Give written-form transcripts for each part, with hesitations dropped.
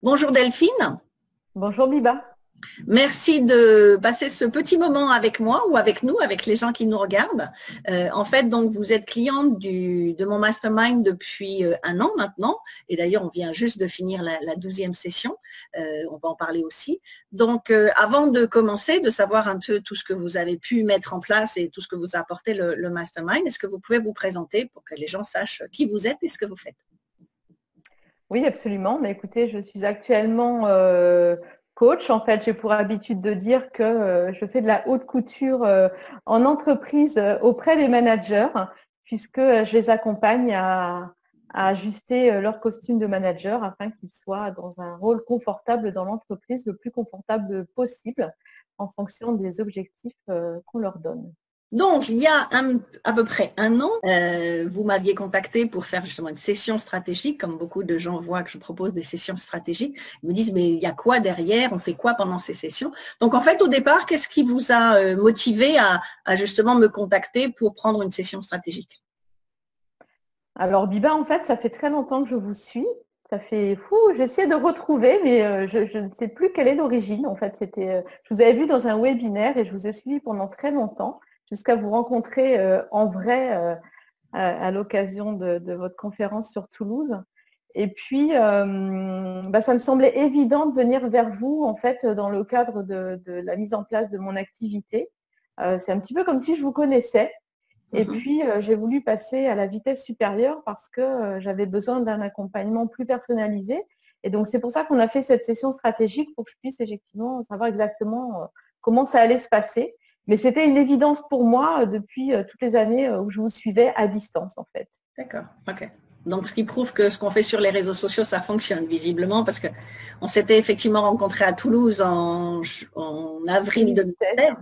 Bonjour Delphine. Bonjour Biba. Merci de passer ce petit moment avec moi ou avec nous, avec les gens qui nous regardent. En fait, donc vous êtes cliente de mon mastermind depuis un an maintenant. Et d'ailleurs, on vient juste de finir la 12e session. On va en parler aussi. Donc, avant de commencer, de savoir un peu tout ce que vous avez pu mettre en place et tout ce que vous a apporté le mastermind, est-ce que vous pouvez vous présenter pour que les gens sachent qui vous êtes et ce que vous faites? Oui, absolument. Mais écoutez, je suis actuellement coach. En fait, j'ai pour habitude de dire que je fais de la haute couture en entreprise auprès des managers, puisque je les accompagne à ajuster leur costume de manager afin qu'ils soient dans un rôle confortable dans l'entreprise, le plus confortable possible en fonction des objectifs qu'on leur donne. Donc, il y a à peu près un an, vous m'aviez contacté pour faire justement une session stratégique, comme beaucoup de gens voient que je propose des sessions stratégiques. Ils me disent, mais il y a quoi derrière? On fait quoi pendant ces sessions? Donc, en fait, au départ, qu'est-ce qui vous a motivé à justement me contacter pour prendre une session stratégique? Alors Biba, en fait, ça fait très longtemps que je vous suis. Ça fait fou, j'essaie de retrouver, mais je ne sais plus quelle est l'origine. En fait, je vous avais vu dans un webinaire et je vous ai suivi pendant très longtemps, jusqu'à vous rencontrer en vrai à l'occasion de votre conférence sur Toulouse. Et puis, ça me semblait évident de venir vers vous, en fait, dans le cadre de la mise en place de mon activité. C'est un petit peu comme si je vous connaissais. Et puis, j'ai voulu passer à la vitesse supérieure parce que j'avais besoin d'un accompagnement plus personnalisé. Et donc, c'est pour ça qu'on a fait cette session stratégique pour que je puisse effectivement savoir exactement comment ça allait se passer. Mais c'était une évidence pour moi depuis toutes les années où je vous suivais à distance, en fait. D'accord, ok. Donc, ce qui prouve que ce qu'on fait sur les réseaux sociaux, ça fonctionne visiblement parce qu'on s'était effectivement rencontrés à Toulouse en avril 2016.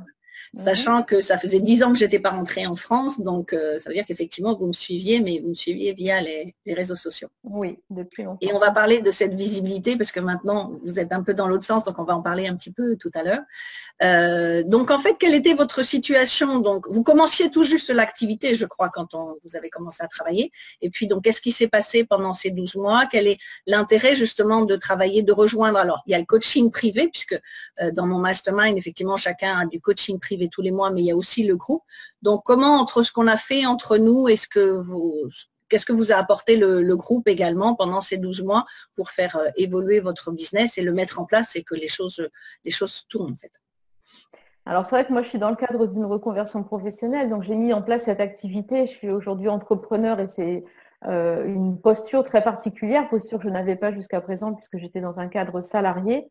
Sachant que ça faisait 10 ans que je n'étais pas rentrée en France, donc ça veut dire qu'effectivement, vous me suiviez, mais vous me suiviez via les réseaux sociaux. Oui, depuis longtemps. Et on va parler de cette visibilité, parce que maintenant, vous êtes un peu dans l'autre sens, donc on va en parler un petit peu tout à l'heure. Donc, en fait, quelle était votre situation? Donc, vous commenciez tout juste l'activité, je crois, quand vous avez commencé à travailler. Et puis, donc, qu'est-ce qui s'est passé pendant ces 12 mois? Quel est l'intérêt, justement, de travailler, de rejoindre? Alors, il y a le coaching privé, puisque dans mon mastermind, effectivement, chacun a du coaching privé tous les mois, mais il y a aussi le groupe. Donc, comment, entre ce qu'on a fait entre nous, qu'est-ce que vous a apporté le groupe également pendant ces 12 mois pour faire évoluer votre business et le mettre en place et que les choses tournent, en fait? Alors, c'est vrai que moi, je suis dans le cadre d'une reconversion professionnelle. Donc, j'ai mis en place cette activité. Je suis aujourd'hui entrepreneur et c'est une posture très particulière, posture que je n'avais pas jusqu'à présent puisque j'étais dans un cadre salarié.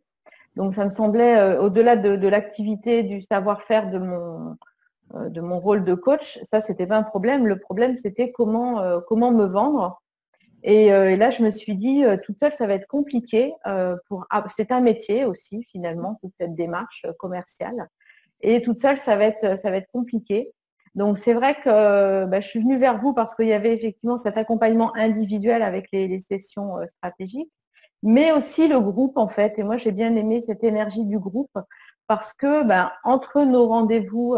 Donc, ça me semblait, au-delà de l'activité, du savoir-faire de mon rôle de coach, ça, c'était pas un problème. Le problème, c'était comment me vendre. Et là, je me suis dit, toute seule, ça va être compliqué. C'est un métier aussi, finalement, toute cette démarche commerciale. Et toute seule, ça va être compliqué. Donc, c'est vrai que je suis venue vers vous parce qu'il y avait effectivement cet accompagnement individuel avec les sessions stratégiques, mais aussi le groupe, en fait. Et moi, j'ai bien aimé cette énergie du groupe parce que entre nos rendez-vous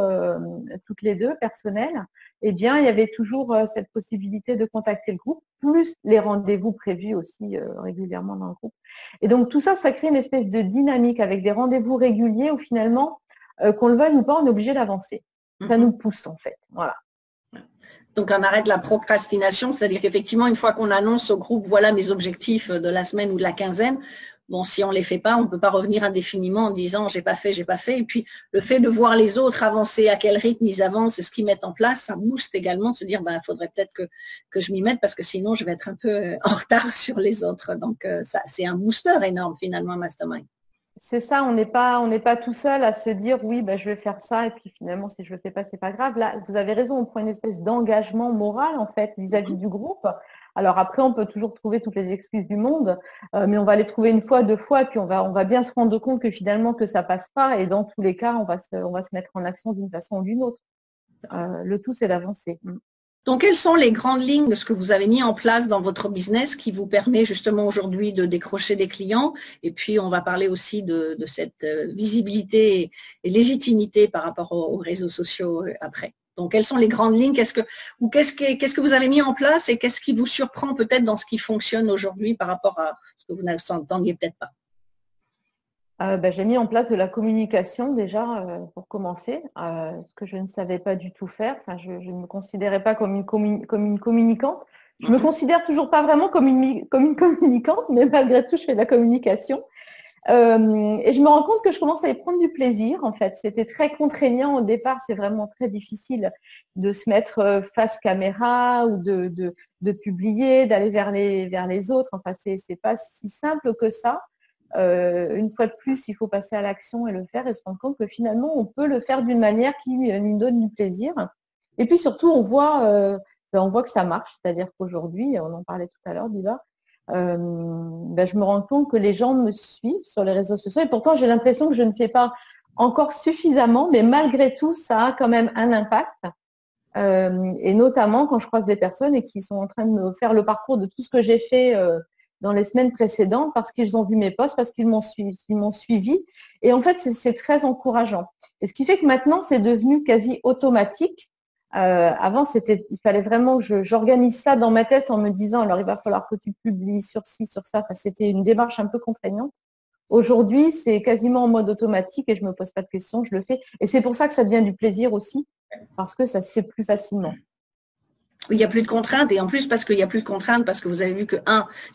toutes les deux personnels, eh bien, il y avait toujours cette possibilité de contacter le groupe, plus les rendez-vous prévus aussi régulièrement dans le groupe. Et donc, tout ça, ça crée une espèce de dynamique avec des rendez-vous réguliers où finalement, qu'on le veuille ou pas, on est obligé d'avancer. Ça nous pousse, en fait. Voilà. Donc, on arrête la procrastination, c'est-à-dire qu'effectivement, une fois qu'on annonce au groupe, voilà mes objectifs de la semaine ou de la quinzaine, bon, si on ne les fait pas, on ne peut pas revenir indéfiniment en disant j'ai pas fait, j'ai pas fait. Et puis, le fait de voir les autres avancer, à quel rythme ils avancent et ce qu'ils mettent en place, ça booste également de se dire, faudrait peut-être que je m'y mette parce que sinon, je vais être un peu en retard sur les autres. Donc, ça, c'est un booster énorme finalement, un mastermind. C'est ça, on n'est pas tout seul à se dire oui, je vais faire ça et puis finalement si je le fais pas, c'est pas grave. Là, vous avez raison, on prend une espèce d'engagement moral en fait vis-à-vis du groupe. Alors après, on peut toujours trouver toutes les excuses du monde, mais on va les trouver une fois, deux fois, et puis on va bien se rendre compte que finalement que ça passe pas et dans tous les cas, on va se mettre en action d'une façon ou d'une autre. Le tout, c'est d'avancer. Donc, quelles sont les grandes lignes de ce que vous avez mis en place dans votre business qui vous permet justement aujourd'hui de décrocher des clients? Et puis, on va parler aussi de cette visibilité et légitimité par rapport aux réseaux sociaux après. Donc, quelles sont les grandes lignes? Qu'est-ce que vous avez mis en place et qu'est-ce qui vous surprend peut-être dans ce qui fonctionne aujourd'hui par rapport à ce que vous n'attendiez peut-être pas? J'ai mis en place de la communication déjà pour commencer, ce que je ne savais pas du tout faire. Enfin, je ne me considérais pas comme comme une communicante. Je me considère toujours pas vraiment comme une communicante, mais malgré tout, je fais de la communication. Et je me rends compte que je commence à y prendre du plaisir, en fait. C'était très contraignant au départ. C'est vraiment très difficile de se mettre face caméra ou de publier, d'aller vers les autres. Enfin, c'est pas si simple que ça. Une fois de plus, il faut passer à l'action et le faire et se rendre compte que finalement, on peut le faire d'une manière qui nous donne du plaisir. Et puis surtout, on voit que ça marche. C'est-à-dire qu'aujourd'hui, on en parlait tout à l'heure, Diva, je me rends compte que les gens me suivent sur les réseaux sociaux et pourtant, j'ai l'impression que je ne fais pas encore suffisamment, mais malgré tout, ça a quand même un impact. Et notamment quand je croise des personnes et qui sont en train de me faire le parcours de tout ce que j'ai fait dans les semaines précédentes parce qu'ils ont vu mes posts, parce qu'ils m'ont suivi. Et en fait, c'est très encourageant. Et ce qui fait que maintenant, c'est devenu quasi automatique. Avant, il fallait vraiment que j'organise ça dans ma tête en me disant, alors il va falloir que tu publies sur ci, sur ça. Enfin, c'était une démarche un peu contraignante. Aujourd'hui, c'est quasiment en mode automatique et je me pose pas de questions, je le fais. Et c'est pour ça que ça devient du plaisir aussi, parce que ça se fait plus facilement. Il n'y a plus de contraintes et en plus parce qu'il n'y a plus de contraintes parce que vous avez vu que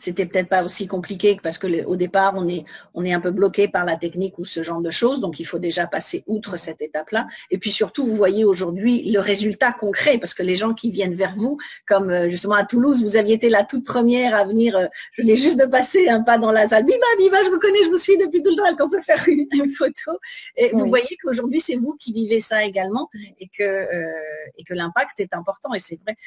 c'était peut-être pas aussi compliqué parce que au départ on est un peu bloqué par la technique ou ce genre de choses, donc il faut déjà passer outre cette étape-là. Et puis surtout vous voyez aujourd'hui le résultat concret parce que les gens qui viennent vers vous, comme justement à Toulouse, vous aviez été la toute première à venir. Je venais juste de passer un pas dans la salle. Biba, je vous connais, je vous suis depuis tout le temps. Qu'on peut faire une photo. Et vous voyez qu'aujourd'hui c'est vous qui vivez ça également et que l'impact est important et c'est vrai.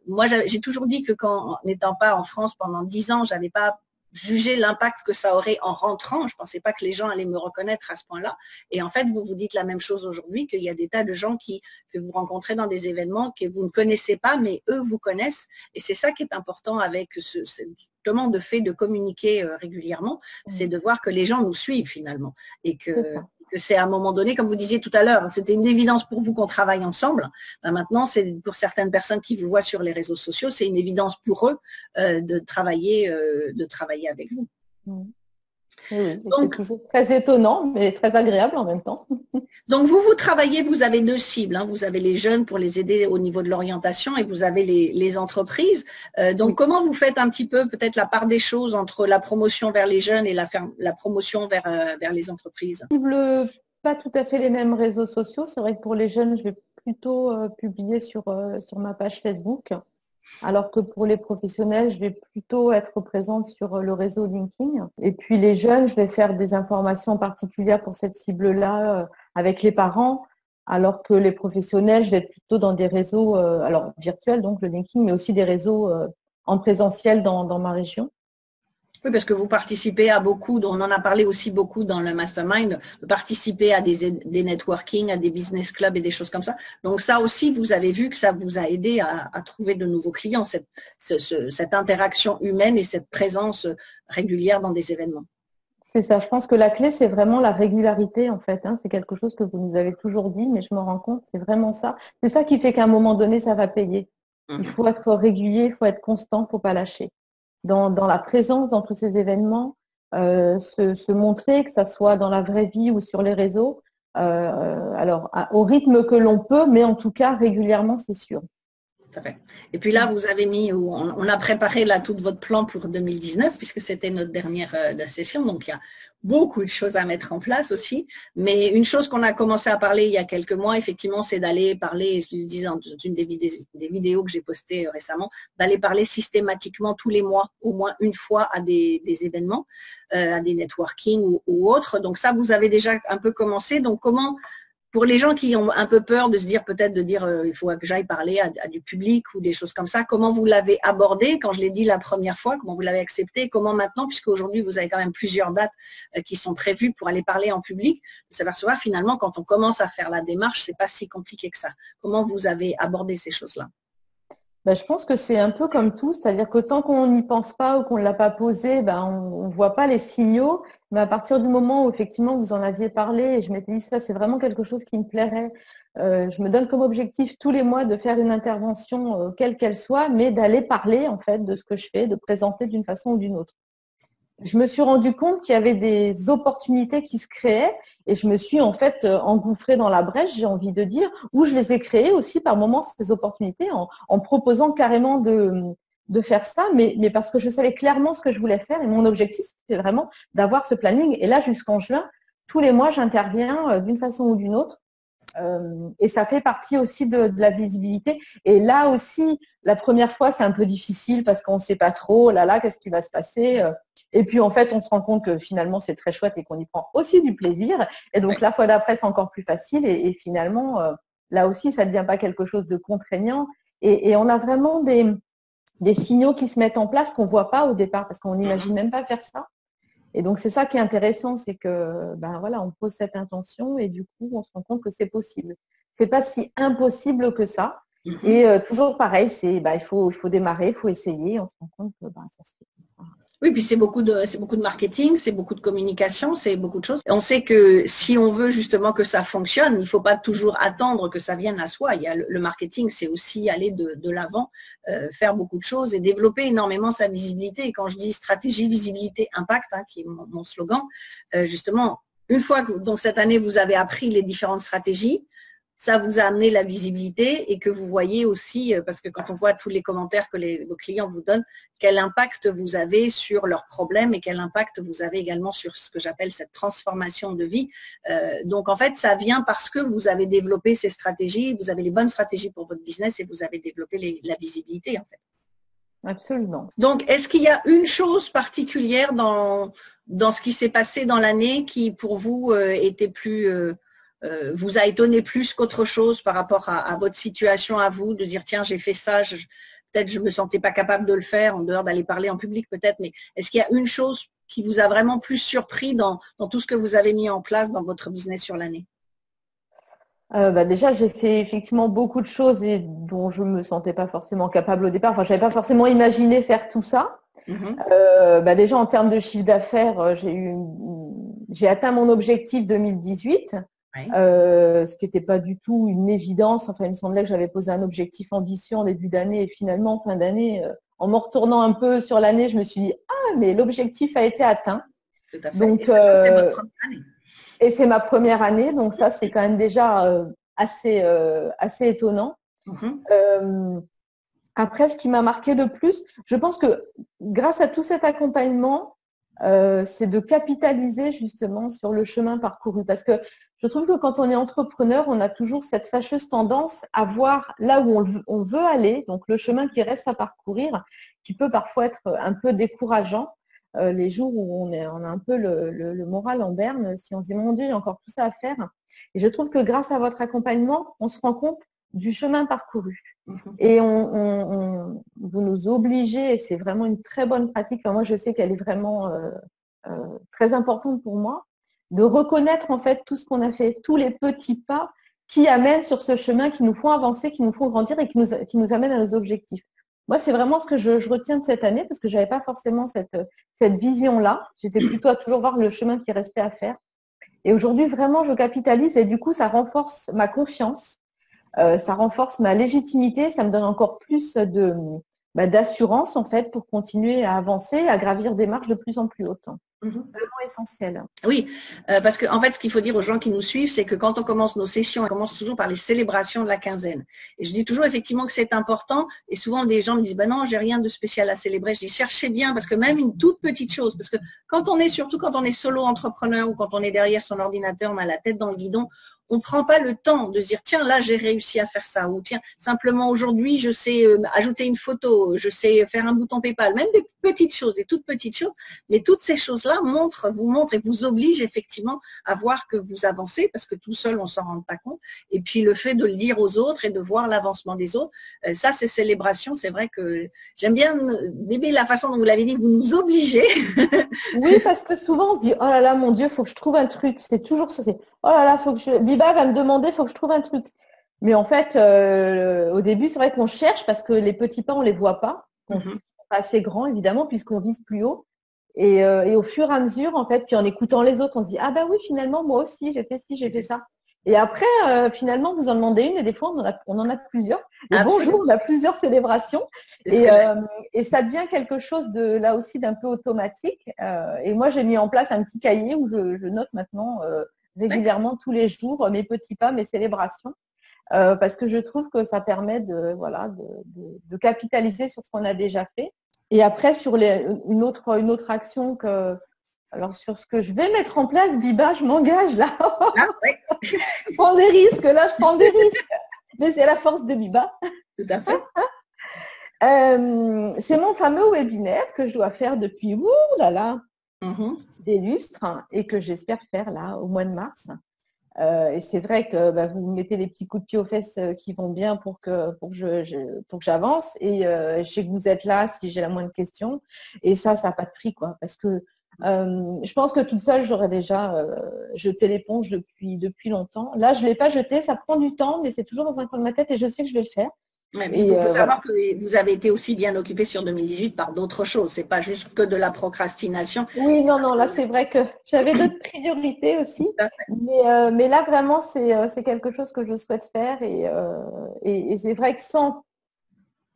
Moi, j'ai toujours dit que quand, n'étant pas en France pendant 10 ans, j'avais pas jugé l'impact que ça aurait en rentrant. Je pensais pas que les gens allaient me reconnaître à ce point-là. Et en fait, vous vous dites la même chose aujourd'hui, qu'il y a des tas de gens que vous rencontrez dans des événements que vous ne connaissez pas, mais eux vous connaissent. Et c'est ça qui est important avec justement de fait de communiquer régulièrement, c'est de voir que les gens nous suivent finalement et que c'est à un moment donné, comme vous disiez tout à l'heure, c'était une évidence pour vous qu'on travaille ensemble. Maintenant, c'est pour certaines personnes qui vous voient sur les réseaux sociaux, c'est une évidence pour eux de travailler avec vous. Oui, c'est toujours très étonnant, mais très agréable en même temps. Donc, vous travaillez, vous avez deux cibles. Vous avez les jeunes pour les aider au niveau de l'orientation et vous avez les entreprises. Donc, comment vous faites un petit peu peut-être la part des choses entre la promotion vers les jeunes et la promotion vers les entreprises? Je cible pas tout à fait les mêmes réseaux sociaux. C'est vrai que pour les jeunes, je vais plutôt publier sur ma page Facebook. Alors que pour les professionnels, je vais plutôt être présente sur le réseau LinkedIn. Et puis les jeunes, je vais faire des informations particulières pour cette cible-là avec les parents, alors que les professionnels, je vais être plutôt dans des réseaux alors virtuels, donc le LinkedIn, mais aussi des réseaux en présentiel dans ma région. Oui, parce que vous participez à beaucoup, on en a parlé aussi beaucoup dans le mastermind, de participer à des networking, à des business clubs et des choses comme ça. Donc ça aussi, vous avez vu que ça vous a aidé à trouver de nouveaux clients, cette interaction humaine et cette présence régulière dans des événements. C'est ça, je pense que la clé, c'est vraiment la régularité en fait. C'est quelque chose que vous nous avez toujours dit, mais je me rends compte, c'est vraiment ça. C'est ça qui fait qu'à un moment donné, ça va payer. Il faut être régulier, il faut être constant, il ne faut pas lâcher. Dans la présence, dans tous ces événements, se montrer, que ça soit dans la vraie vie ou sur les réseaux, alors au rythme que l'on peut, mais en tout cas régulièrement, c'est sûr. Et puis là, vous avez on a préparé là tout votre plan pour 2019 puisque c'était notre dernière session, donc il y a beaucoup de choses à mettre en place aussi. Mais une chose qu'on a commencé à parler il y a quelques mois, effectivement, c'est d'aller parler, je le disais dans une des vidéos que j'ai postées récemment, d'aller parler systématiquement tous les mois, au moins une fois à des événements, à des networking ou autres. Donc ça, vous avez déjà un peu commencé. Donc comment… Pour les gens qui ont un peu peur de se dire peut-être il faut que j'aille parler à du public ou des choses comme ça, comment vous l'avez abordé quand je l'ai dit la première fois, comment vous l'avez accepté, comment maintenant, puisque aujourd'hui vous avez quand même plusieurs dates qui sont prévues pour aller parler en public, de s'apercevoir finalement quand on commence à faire la démarche, c'est pas si compliqué que ça. Comment vous avez abordé ces choses-là? Je pense que c'est un peu comme tout, c'est-à-dire que tant qu'on n'y pense pas ou qu'on ne l'a pas posé, on ne voit pas les signaux. Mais à partir du moment où effectivement vous en aviez parlé et je m'étais dit ça, c'est vraiment quelque chose qui me plairait. Je me donne comme objectif tous les mois de faire une intervention quelle qu'elle soit, mais d'aller parler en fait de ce que je fais, de présenter d'une façon ou d'une autre. je me suis rendu compte qu'il y avait des opportunités qui se créaient et je me suis en fait engouffrée dans la brèche, j'ai envie de dire, où je les ai créées aussi par moments, ces opportunités, en proposant carrément de faire ça, mais parce que je savais clairement ce que je voulais faire et mon objectif, c'était vraiment d'avoir ce planning. Et là, jusqu'en juin, tous les mois, j'interviens d'une façon ou d'une autre. Et ça fait partie aussi de la visibilité. Et là aussi, la première fois, c'est un peu difficile parce qu'on ne sait pas trop, oh là là, qu'est-ce qui va se passer. Et puis, en fait, on se rend compte que finalement, c'est très chouette et qu'on y prend aussi du plaisir. Et donc, la fois d'après, c'est encore plus facile. Et finalement, là aussi, ça ne devient pas quelque chose de contraignant. Et on a vraiment des signaux qui se mettent en place qu'on ne voit pas au départ parce qu'on n'imagine même pas faire ça. Et donc, c'est ça qui est intéressant, c'est que, ben voilà, on pose cette intention et du coup, on se rend compte que c'est possible. C'est pas si impossible que ça. Et toujours pareil, il faut démarrer, il faut essayer. On se rend compte que ça se fait. Oui, puis c'est beaucoup de marketing, c'est beaucoup de communication, c'est beaucoup de choses. Et on sait que si on veut justement que ça fonctionne, il ne faut pas toujours attendre que ça vienne à soi. Il y a le marketing, c'est aussi aller de l'avant, faire beaucoup de choses et développer énormément sa visibilité. Et quand je dis stratégie, visibilité, impact, qui est mon slogan, justement, une fois que donc cette année vous avez appris les différentes stratégies, ça vous a amené la visibilité et que vous voyez aussi, parce que quand on voit tous les commentaires que vos clients vous donnent, quel impact vous avez sur leurs problèmes et quel impact vous avez également sur ce que j'appelle cette transformation de vie. Donc, en fait, ça vient parce que vous avez développé ces stratégies, vous avez les bonnes stratégies pour votre business et vous avez développé la visibilité, en fait. Absolument. Donc, est-ce qu'il y a une chose particulière dans ce qui s'est passé dans l'année qui, pour vous, était plus… vous a étonné plus qu'autre chose par rapport à votre situation à vous, de dire tiens j'ai fait ça, peut-être je ne me sentais pas capable de le faire en dehors d'aller parler en public peut-être, mais est-ce qu'il y a une chose qui vous a vraiment plus surpris dans tout ce que vous avez mis en place dans votre business sur l'année? Déjà, j'ai fait effectivement beaucoup de choses dont je ne me sentais pas forcément capable au départ. Enfin, je n'avais pas forcément imaginé faire tout ça. Déjà, en termes de chiffre d'affaires, j'ai atteint mon objectif 2018. Ce qui n'était pas du tout une évidence. Enfin, il me semblait que j'avais posé un objectif ambitieux en début d'année et finalement, en fin d'année, en me retournant un peu sur l'année, je me suis dit « Ah, mais l'objectif a été atteint ». Tout à fait. Donc, c'est votre première année. Et c'est ma première année, donc ça, c'est quand même déjà assez étonnant. Après, ce qui m'a marqué le plus, je pense que grâce à tout cet accompagnement, c'est de capitaliser justement sur le chemin parcouru. Parce que je trouve que quand on est entrepreneur, on a toujours cette fâcheuse tendance à voir là où on veut aller, donc le chemin qui reste à parcourir, qui peut parfois être un peu décourageant. Les jours où on a un peu le moral en berne, si on se dit mon Dieu, il y a encore tout ça à faire. Et je trouve que grâce à votre accompagnement, on se rend compte du chemin parcouru. Et vous nous obligez, et c'est vraiment une très bonne pratique, enfin, moi je sais qu'elle est vraiment très importante pour moi, de reconnaître en fait tout ce qu'on a fait, tous les petits pas qui amènent sur ce chemin, qui nous font avancer, qui nous font grandir et qui nous amènent à nos objectifs. Moi, c'est vraiment ce que je retiens de cette année parce que je n'avais pas forcément cette vision-là. J'étais plutôt à toujours voir le chemin qui restait à faire. Et aujourd'hui, vraiment, je capitalise et du coup, ça renforce ma confiance. Ça renforce ma légitimité, ça me donne encore plus d'assurance en fait pour continuer à avancer, à gravir des marches de plus en plus hautes. Vraiment essentiel. Oui, parce qu'en fait, ce qu'il faut dire aux gens qui nous suivent, c'est que quand on commence nos sessions, on commence toujours par les célébrations de la quinzaine. Et je dis toujours effectivement que c'est important. Et souvent, des gens me disent, ben non, j'ai rien de spécial à célébrer. Je dis, cherchez bien, parce que même une toute petite chose, parce que surtout quand on est solo entrepreneur ou quand on est derrière son ordinateur, on a la tête dans le guidon, on ne prend pas le temps de se dire, tiens, là, j'ai réussi à faire ça. Ou tiens, simplement aujourd'hui, je sais ajouter une photo, je sais faire un bouton PayPal, même des petites choses, des toutes petites choses. Mais toutes ces choses-là vous montrent et vous obligent effectivement à voir que vous avancez parce que tout seul, on ne s'en rend pas compte. Et puis, le fait de le dire aux autres et de voir l'avancement des autres, ça, c'est célébration. C'est vrai que j'aime bien aimer la façon dont vous l'avez dit, vous nous obligez. Oui, parce que souvent, on se dit, oh là là, mon Dieu, il faut que je trouve un truc. C'est toujours ça, c'est, oh là là, Biba va me demander, il faut que je trouve un truc. Mais en fait, au début, c'est vrai qu'on cherche parce que les petits pas, on ne les voit pas. Ils sont pas assez grands, évidemment, puisqu'on vise plus haut. Et au fur et à mesure, en fait, puis en écoutant les autres, on se dit, ah ben oui, finalement, moi aussi, j'ai fait ci, j'ai fait ça. Et après, finalement, vous en demandez une et des fois, on en a plusieurs. Et bonjour, on a plusieurs célébrations. Et ça devient quelque chose là aussi d'un peu automatique. Et moi, j'ai mis en place un petit cahier où je note maintenant régulièrement tous les jours mes petits pas, mes célébrations. Parce que je trouve que ça permet de capitaliser sur ce qu'on a déjà fait. Et après, sur une autre action alors, sur ce que je vais mettre en place, Biba, je m'engage là. Je prends des risques, là, je prends des risques. Mais c'est la force de Biba. Tout à fait. C'est mon fameux webinaire que je dois faire depuis des lustres et que j'espère faire là au mois de mars. Et c'est vrai que vous mettez des petits coups de pied aux fesses qui vont bien pour que j'avance. Et je sais que vous êtes là si j'ai la moindre question. Et ça n'a pas de prix, quoi. Parce que je pense que toute seule, j'aurais déjà jeté l'éponge depuis longtemps. Là, je ne l'ai pas jeté. Ça prend du temps, mais c'est toujours dans un coin de ma tête et je sais que je vais le faire. Ouais, mais il faut savoir que vous avez été aussi bien occupé sur 2018 par d'autres choses. Ce n'est pas juste que de la procrastination. Oui, non, là, c'est vrai que j'avais d'autres priorités aussi. Mais là, vraiment, c'est quelque chose que je souhaite faire. Et c'est vrai que sans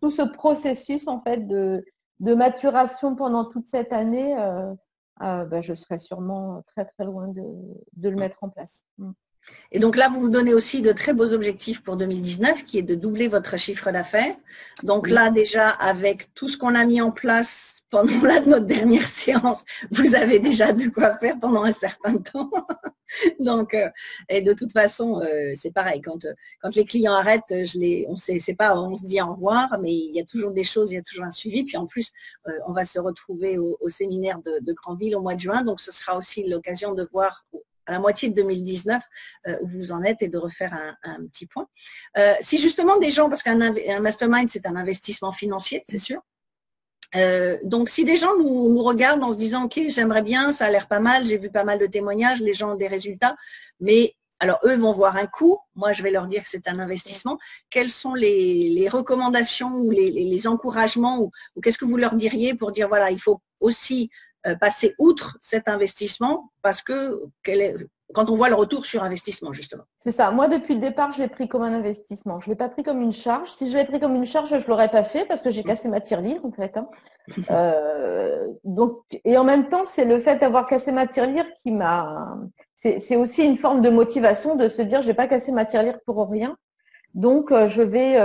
tout ce processus, en fait, de maturation pendant toute cette année, je serais sûrement très, très loin de le mettre en place. Et donc là, vous vous donnez aussi de très beaux objectifs pour 2019, qui est de doubler votre chiffre d'affaires. Donc là, déjà, avec tout ce qu'on a mis en place pendant notre dernière séance, vous avez déjà de quoi faire pendant un certain temps. Donc, et de toute façon, c'est pareil. Quand les clients arrêtent, on se dit au revoir, mais il y a toujours des choses, il y a toujours un suivi. Puis en plus, on va se retrouver au séminaire de Granville au mois de juin. Donc, ce sera aussi l'occasion de voir à la moitié de 2019 où vous en êtes et de refaire un petit point. Si justement des gens, parce qu'un mastermind, c'est un investissement financier, c'est sûr. Donc, si des gens nous regardent en se disant « Ok, j'aimerais bien, ça a l'air pas mal, j'ai vu pas mal de témoignages, les gens ont des résultats, mais alors eux vont voir un coût, moi je vais leur dire que c'est un investissement. Quelles sont les recommandations ou les encouragements ou qu'est-ce que vous leur diriez pour dire voilà, il faut aussi passer outre cet investissement parce que quand on voit le retour sur investissement, justement. » C'est ça. Moi, depuis le départ, je l'ai pris comme un investissement. Je ne l'ai pas pris comme une charge. Si je l'ai pris comme une charge, je ne l'aurais pas fait parce que j'ai cassé ma tirelire, en fait. Et en même temps, c'est le fait d'avoir cassé ma tirelire qui m'a… C'est aussi une forme de motivation de se dire, je n'ai pas cassé ma tirelire pour rien. Donc, je vais,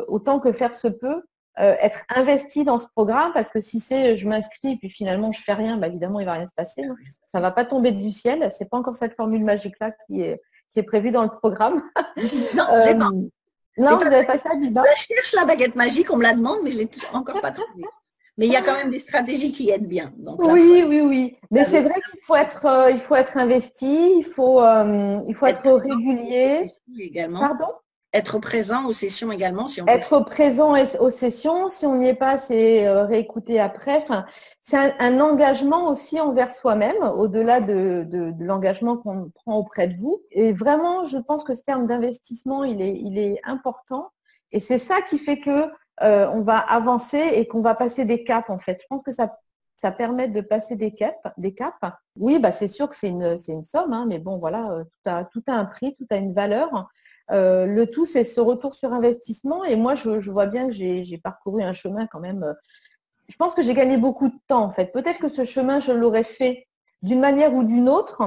autant que faire se peut, être investi dans ce programme parce que si je m'inscris et puis finalement je fais rien, évidemment il va rien se passer. Hein. Ça va pas tomber du ciel. C'est pas encore cette formule magique là qui est prévue dans le programme. Non, j'ai pas. Non, vous n'avez pas ça, Biba? Je cherche la baguette magique, on me la demande, mais je l'ai encore pas trouvée. Mais il y a quand même des stratégies qui aident bien. Donc là, oui. Mais c'est vrai qu'il faut être investi, il faut être régulier. Également. Pardon? Être présent aux sessions également. Si on être présent aux sessions, si on n'y est pas, c'est réécouter après. Enfin, c'est un engagement aussi envers soi-même, au-delà de l'engagement qu'on prend auprès de vous. Et vraiment, je pense que ce terme d'investissement, il est important. Et c'est ça qui fait que on va avancer et qu'on va passer des caps, en fait. Je pense que ça permet de passer des caps. Oui, c'est sûr que c'est une somme, hein, mais bon, voilà, tout a un prix, tout a une valeur. Le tout, c'est ce retour sur investissement. Et moi, je vois bien que j'ai parcouru un chemin quand même. Je pense que j'ai gagné beaucoup de temps, en fait. Peut-être que ce chemin, je l'aurais fait d'une manière ou d'une autre.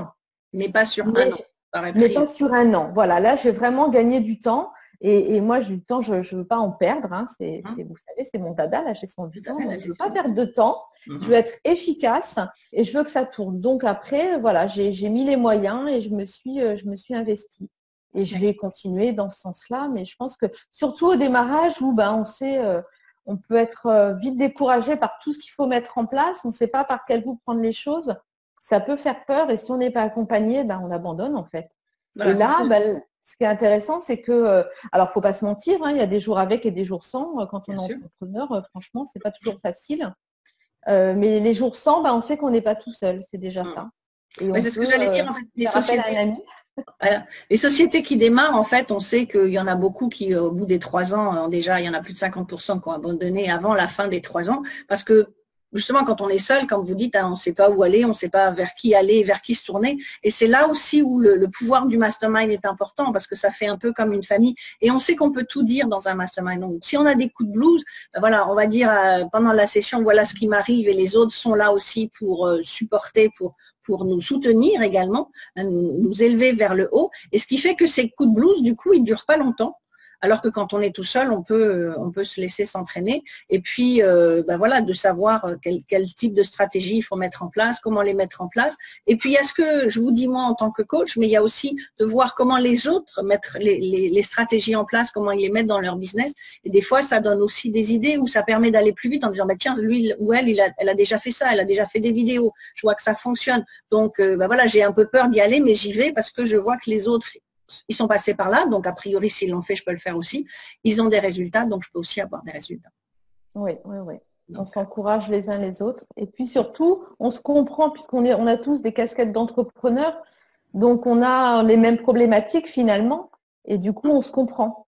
Mais pas sur un an. Mais pas sur un an. Voilà, là, j'ai vraiment gagné du temps. Et moi, du temps, je ne veux pas en perdre. Hein. Vous savez, c'est mon dada, la gestion du temps. Donc, je ne veux pas perdre de temps. Je veux être efficace et je veux que ça tourne. Donc après, voilà, j'ai mis les moyens et je me suis investie. Et je vais continuer dans ce sens-là. Mais je pense que, surtout au démarrage où on sait, on peut être vite découragé par tout ce qu'il faut mettre en place. On ne sait pas par quel bout prendre les choses. Ça peut faire peur. Et si on n'est pas accompagné, on abandonne en fait. Voilà, et là, ce qui est intéressant, c'est que, alors, il ne faut pas se mentir, hein, il y a des jours avec et des jours sans. Quand on est entrepreneur, franchement, ce n'est pas toujours facile. Mais les jours sans, on sait qu'on n'est pas tout seul. C'est déjà ça. C'est ce que j'allais dire, en fait. Les sociétés qui démarrent, en fait, on sait qu'il y en a beaucoup qui, au bout des 3 ans, déjà, il y en a plus de 50% qui ont abandonné avant la fin des 3 ans, parce que justement, quand on est seul, comme vous dites, hein, on ne sait pas où aller, on ne sait pas vers qui aller, vers qui se tourner. Et c'est là aussi où le pouvoir du mastermind est important parce que ça fait un peu comme une famille. Et on sait qu'on peut tout dire dans un mastermind. Donc, si on a des coups de blues, ben voilà, on va dire pendant la session, voilà ce qui m'arrive et les autres sont là aussi pour supporter, pour nous soutenir également, hein, nous élever vers le haut. Et ce qui fait que ces coups de blues, du coup, ils ne durent pas longtemps. Alors que quand on est tout seul, on peut se laisser s'entraîner. Et puis, ben voilà, de savoir quel type de stratégie il faut mettre en place, comment les mettre en place. Et puis, il y a ce que je vous dis moi en tant que coach, mais il y a aussi de voir comment les autres mettent les stratégies en place, comment ils les mettent dans leur business. Et des fois, ça donne aussi des idées où ça permet d'aller plus vite en disant, bah, tiens, lui ou elle, elle a déjà fait ça, elle a déjà fait des vidéos. Je vois que ça fonctionne. Donc, ben voilà, j'ai un peu peur d'y aller, mais j'y vais parce que je vois que les autres ils sont passés par là, donc a priori, s'ils l'ont fait, je peux le faire aussi. Ils ont des résultats, donc je peux aussi avoir des résultats. Oui, oui, oui. On s'encourage les uns les autres. Et puis surtout, on se comprend on a tous des casquettes d'entrepreneurs, donc on a les mêmes problématiques finalement, et du coup, on se comprend.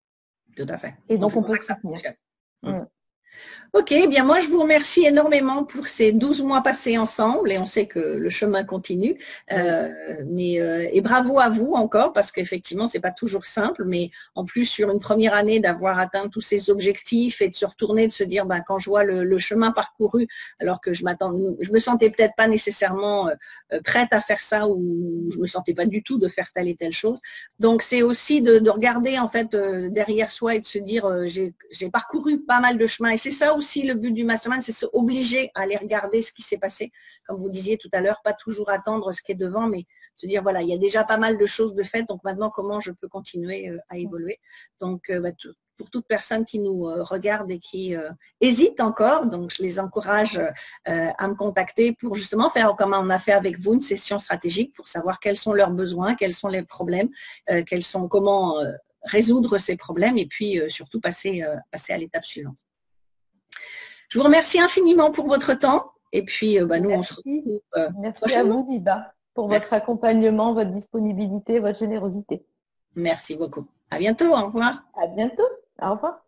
Tout à fait. Et donc on peut se soutenir. Ok, eh bien moi je vous remercie énormément pour ces 12 mois passés ensemble et on sait que le chemin continue. Et bravo à vous encore parce qu'effectivement c'est pas toujours simple, mais en plus sur une première année d'avoir atteint tous ces objectifs et de se retourner, de se dire ben, quand je vois le chemin parcouru, alors que je me sentais peut-être pas nécessairement prête à faire ça ou je me sentais pas du tout de faire telle et telle chose. Donc c'est aussi de regarder en fait derrière soi et de se dire j'ai parcouru pas mal de chemin. Et c'est ça aussi le but du mastermind, c'est se obliger à aller regarder ce qui s'est passé, comme vous disiez tout à l'heure, pas toujours attendre ce qui est devant, mais se dire voilà, il y a déjà pas mal de choses de faites, donc maintenant comment je peux continuer à évoluer. Donc pour toute personne qui nous regarde et qui hésite encore, donc je les encourage à me contacter pour justement faire comme on a fait avec vous, une session stratégique pour savoir quels sont leurs besoins, quels sont les problèmes, comment résoudre ces problèmes et puis surtout passer à l'étape suivante. Je vous remercie infiniment pour votre temps et puis nous on se retrouve Merci à vous Lida pour votre accompagnement, votre disponibilité, votre générosité. Merci beaucoup. À bientôt, au revoir. À bientôt, au revoir.